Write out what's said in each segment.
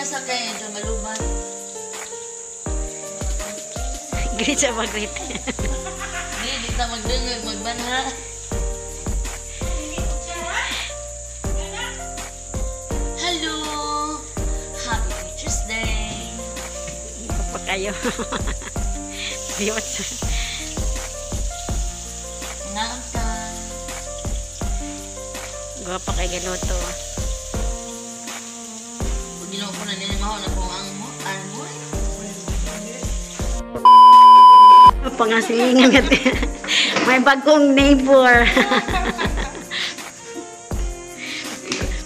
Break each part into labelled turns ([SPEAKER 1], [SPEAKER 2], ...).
[SPEAKER 1] nasa kaya dyan malubat.
[SPEAKER 2] Grit siya mag-grit.
[SPEAKER 1] Hindi ta magdungag, magbanha. Hello! Happy Teacher's Day!
[SPEAKER 2] Ito pa kayo. Biyot.
[SPEAKER 1] Naam ka.
[SPEAKER 2] Gwapa kay galuto.
[SPEAKER 1] Ginawa ko na nilimaho na kung ang mo.
[SPEAKER 2] Pangasilingan natin. May bagong neighbor.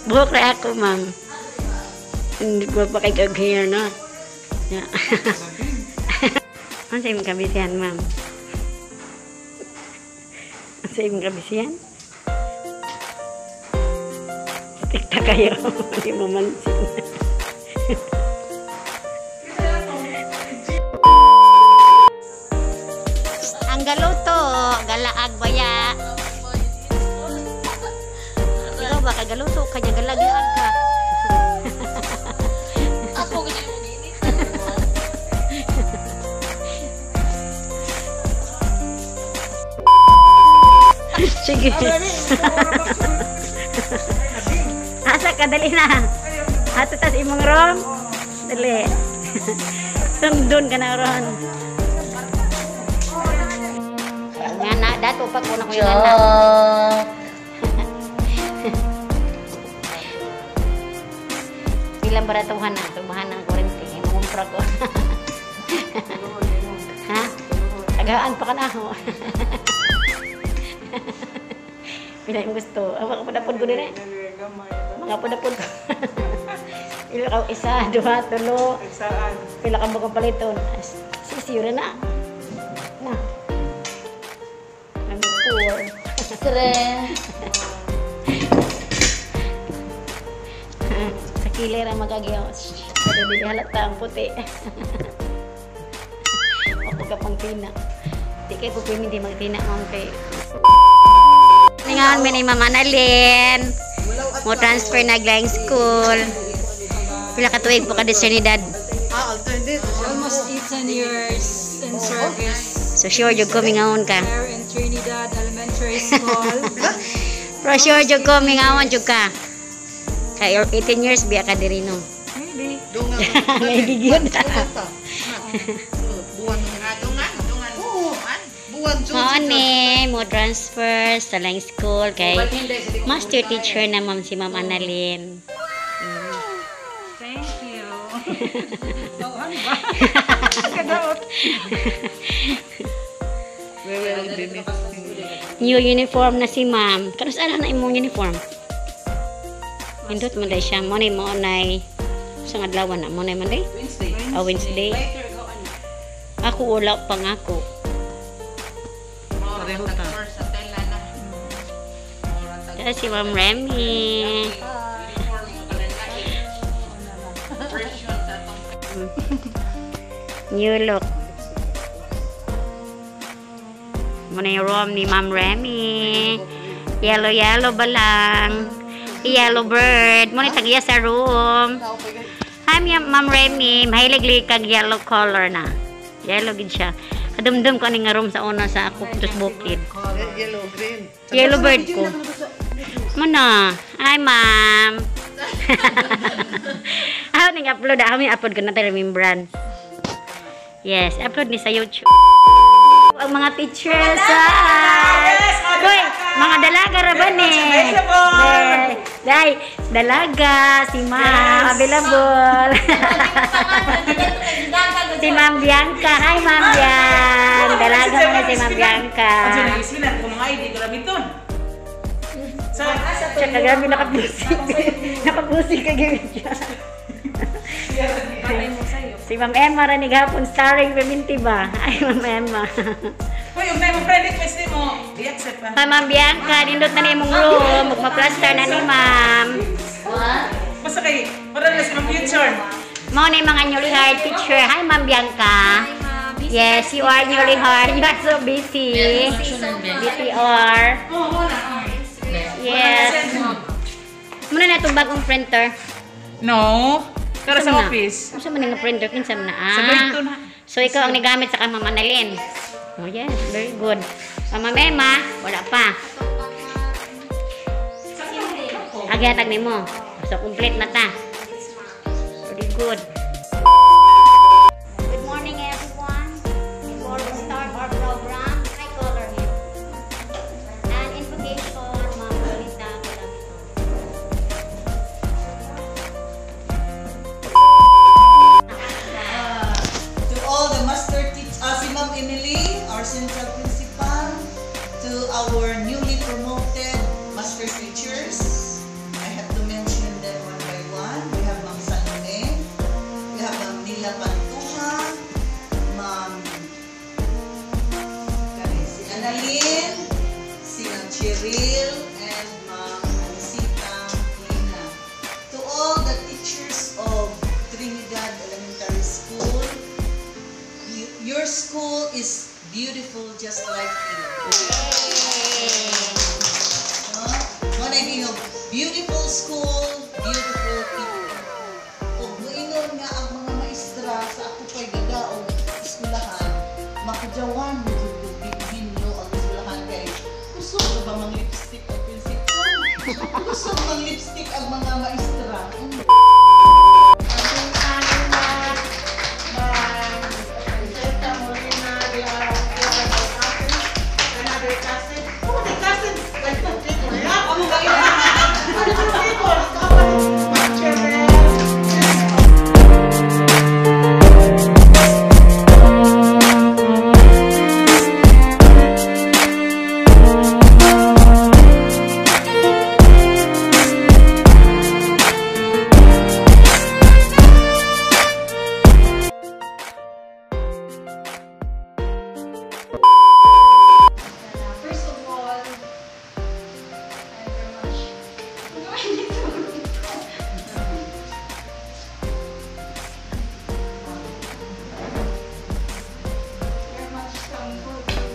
[SPEAKER 2] Buhok na ako, ma'am. Hindi ko pa kay kag-hair, no? Yeah. Ano sa imong kabisihan, ma'am? Ano sa imong kabisihan? Tikta kayo. Hindi mo mansin. Ang galuto, galaag baya. Ikaw ba kagaluto kanya galagaag ka?
[SPEAKER 1] Ako ganyan mo ginit.
[SPEAKER 2] Sige. Asa ka, dali na. Ato tas imong ron. Dali. Sundon ka na ron. Nga na, dato pa ko na ko yung anak. Bilang baratuhan na, tumahan ng kurente. Mumpra ko. Ha? Tagaan pa ka na ako. Pila yung gusto. Mga kapadapod ko din eh. Mga kapadapod ko. Pila ka isa, dua, tulo. Pila ka bakang paliton. Sisira na. Na. Nag-pour.
[SPEAKER 1] Sire.
[SPEAKER 2] Sa kilir ang magagawa. Pero di halata ang puti. Ako ka pang tina. Di kayo po hindi magtina ang kay. Ngayon, may Mama Annalyn. Mo transfer na Glang School. Pila ka tuig po ka sa Trinidad?
[SPEAKER 3] Almost 18 years in service.
[SPEAKER 2] So sure, jud ko mingaon ka.
[SPEAKER 3] There in Trinidad Elementary School.
[SPEAKER 2] Pero sure, jud ko mingaon jud ka. Kay 18 years biya ka diri no.
[SPEAKER 3] Maybe.
[SPEAKER 2] May gigyon.
[SPEAKER 1] Buwan nga, dungan.
[SPEAKER 2] Mao ni mo transfer sa Lang School kay master teacher na ma'am si Ma'am Annalyn.
[SPEAKER 3] Thank you. Ano ba? Kadaot.
[SPEAKER 2] New uniform na si ma'am. Kanus ana na imong uniform? Indot man day siya. Mo nay sa adlaw na mo nay man day? Wednesday. Ako wala pa nga ako. Yan si Ma'am Remy. New look. Muna yung room ni Ma'am Remy. Yellow ba lang? Yellow bird. Muna tagiya sa room. Hi, Ma'am Remy. Mahilig kag yellow color na. Yellow gid siya. Kadumdum ko ni nga room sa una sa ako tus bukid.
[SPEAKER 1] Yellow, green.
[SPEAKER 2] Yellow bird ko. Muna. Hi, ma'am. Ako ning upload. Ako may upload ko na tayo remembrance. Yes, upload ni sa YouTube. Ang mga teachers. Hoy, mga dalaga ra ba ni? Day, dalaga si ma'am available. Si Ma'am Bianca. Hi, Ma'am Bianca. Dalaga mo na si Ma'am Bianca. Tsaka grabe nakapusik. Nakapusik ka gawin siya. Si Ma'am Emma ranig hapon starring Peminti ba? Ay, Ma'am Emma.
[SPEAKER 4] Hoy, yung tayo friend request mo, i-accept pa.
[SPEAKER 2] Hi, Ma'am Bianca. Nindot na na imong room. Magpa-plaster na ni Ma'am.
[SPEAKER 4] Basta kayo, parang na si Ma'am Future.
[SPEAKER 2] Mao na yung mga newly hired teacher. Hi, Ma'am Bianca. Yes, you are newly hired. You are so busy. BTR. Yes. Muna na itong bagong printer.
[SPEAKER 4] No. Pero sa office.
[SPEAKER 2] Ano sa mga printer kinsa man na?
[SPEAKER 4] Sa grade 2 na.
[SPEAKER 2] So ikaw ang nigamit sa Mama Manalin. Oh yes, very good. Mama Mema, wala pa. Agyatag nimo. So complete na ta. Very good. Good morning everyone. Before we start our program, I color him. An invocation, Ma'am Lolita
[SPEAKER 1] To all the master teachers, si Ma'am Emily, our central principal, to our newly promoted master teachers, I have to mention them one by one. We have Ma'am Salome, we have Ma'am Nila Pantuha, Ma'am si Annalyn, si Ma'am Cheryl, and Ma'am Anisita Lina. To all the teachers of Trinidad Elementary School, your school is beautiful just like you. No? Manay beautiful school, beautiful people. O muingon nga ang mga maestra sa ako pa'y gadaong eskulahan, makajawan mo yung binlo ang eskulahan kay gusto mo ba mang lipstick ang principal? Gusto mo mang lipstick ang mga maestra?
[SPEAKER 3] First of all, very much thankful to